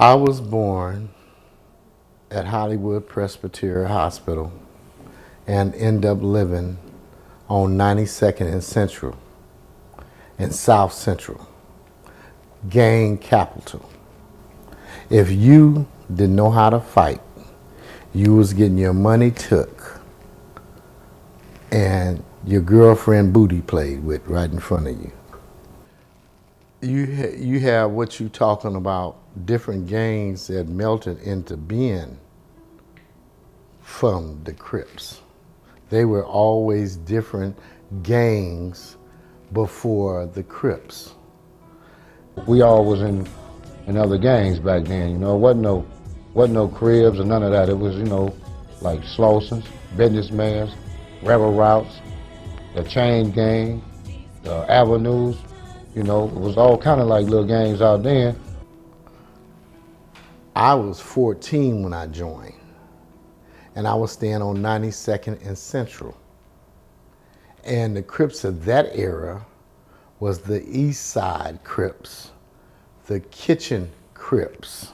I was born at Hollywood Presbyterian Hospital and ended up living on 92nd and Central and South Central, gang capital. If you didn't know how to fight, you was getting your money took and your girlfriend booty played with right in front of you. You have what you talking about, different gangs that melted into being from the Crips. They were always different gangs before the Crips. We all was in other gangs back then, you know. It wasn't no Cribs or none of that. It was, you know, like Slausons, businessmen, rebel routes, the chain gang, the avenues, you know. It was all kind of like little gangs out there. I was 14 when I joined, and I was staying on 92nd and Central. And the Crips of that era was the East Side Crips, the Kitchen Crips.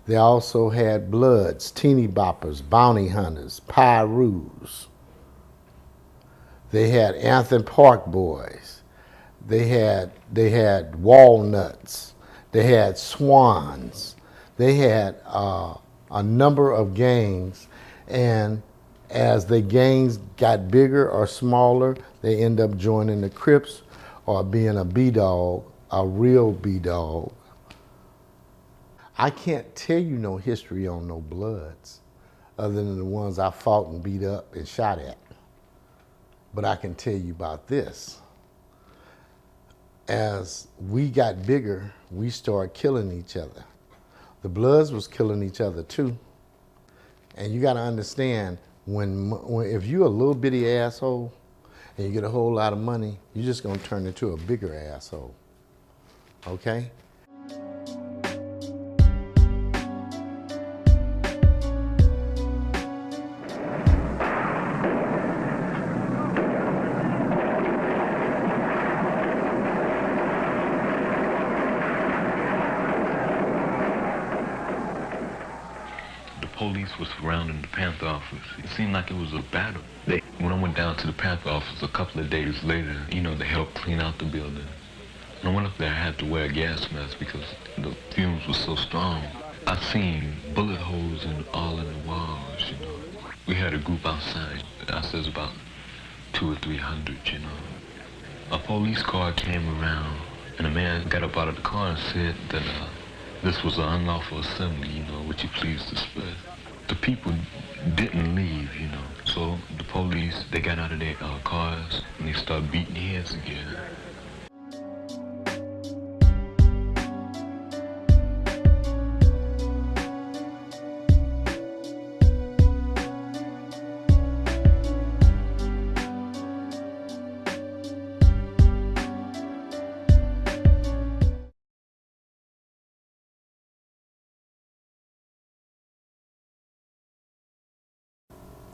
They also had Bloods, Teeny Boppers, Bounty Hunters, Pyrus. They had Anthem Park Boys. They had Walnuts. They had Swans. They had a number of gangs, and as the gangs got bigger or smaller, they end up joining the Crips or being a B-dog, a real B-dog. I can't tell you no history on no Bloods other than the ones I fought and beat up and shot at. But I can tell you about this. As we got bigger, we started killing each other. The Bloods was killing each other too. And you gotta understand, if you're a little bitty asshole and you get a whole lot of money, you're just gonna turn into a bigger asshole, okay? Police was surrounding the Panther office. It seemed like it was a battle. When I went down to the Panther office a couple of days later, you know, they helped clean out the building. When I went up there, I had to wear a gas mask because the fumes were so strong. I seen bullet holes all in the walls, you know. We had a group outside. I said about 200 or 300, you know. A police car came around, and a man got up out of the car and said that this was an unlawful assembly, you know, would you please disperse? The people didn't leave, you know, so the police, they got out of their cars and they started beating heads again.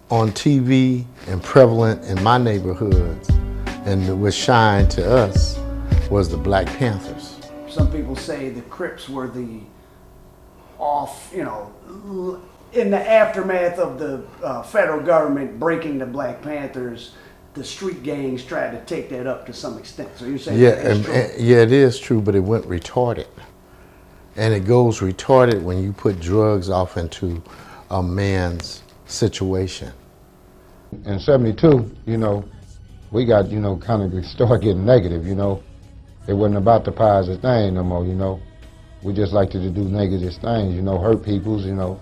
On TV and prevalent in my neighborhoods and was shined to us was the Black Panthers. Some people say the Crips were the in the aftermath of the federal government breaking the Black Panthers, the street gangs tried to take that up to some extent. So you're saying yeah, it is true, but it went retarded. And it goes retarded when you put drugs off into a man's situation. In '72, you know, we got, you know, kind of start getting negative, you know. It wasn't about the positive thing no more, you know. We just like to do negative things, you know, hurt peoples, you know,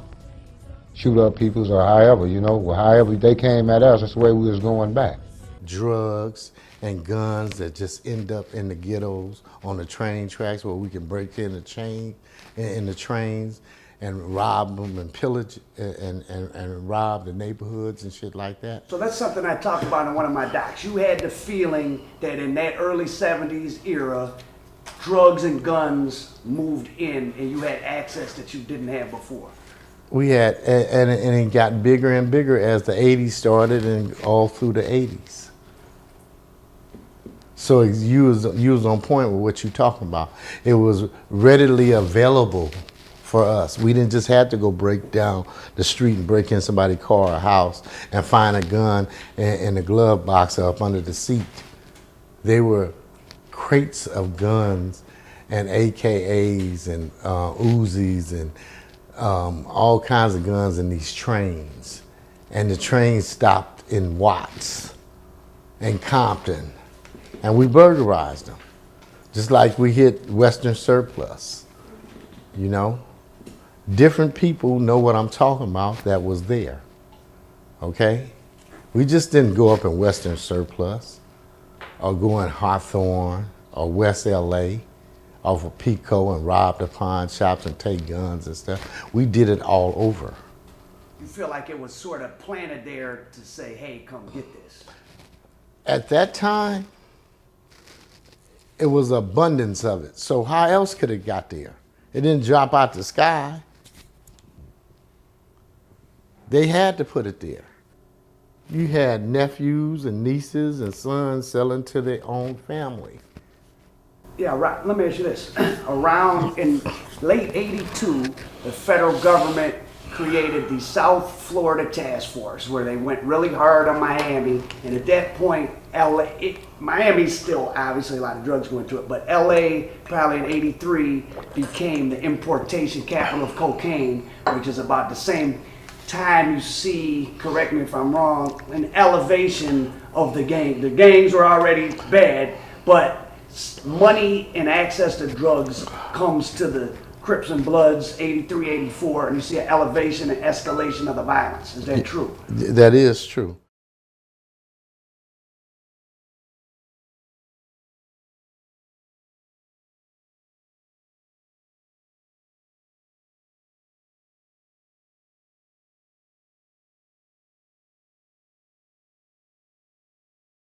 shoot up peoples or however, you know. Well, however they came at us, that's the way we was going back. Drugs and guns that just end up in the ghettos on the train tracks where we can break in the trains and rob them and pillage and rob the neighborhoods and shit like that. So that's something I talked about in one of my docs. You had the feeling that in that early '70s era, drugs and guns moved in and you had access that you didn't have before. We had, and it got bigger and bigger as the '80s started and all through the '80s. So you was on point with what you're talking about. It was readily available for us. We didn't just have to go break down the street and break in somebody's car or house and find a gun in the glove box or up under the seat. They were crates of guns and AKAs and Uzis and all kinds of guns in these trains. And the trains stopped in Watts and Compton, and we burglarized them. Just like we hit Western Surplus, you know? Different people know what I'm talking about that was there, okay? We just didn't go up in Western Surplus or go in Hawthorne or West LA off of Pico and rob the pawn shops and take guns and stuff. We did it all over. You feel like it was sort of planted there to say, hey, come get this. At that time, it was abundance of it. So how else could it got there? It didn't drop out the sky. They had to put it there. You had nephews and nieces and sons selling to their own family. Yeah, right. Let me ask you this. Around in late 82, the federal government created the South Florida Task Force, where they went really hard on Miami. And at that point, Miami's still obviously a lot of drugs going to it, but LA probably in 83 became the importation capital of cocaine, which is about the same time you see, correct me if I'm wrong, an elevation of the gang. The gangs were already bad, but money and access to drugs comes to the Crips and Bloods, 83, 84, and you see an elevation and escalation of the violence. Is that true? That is true.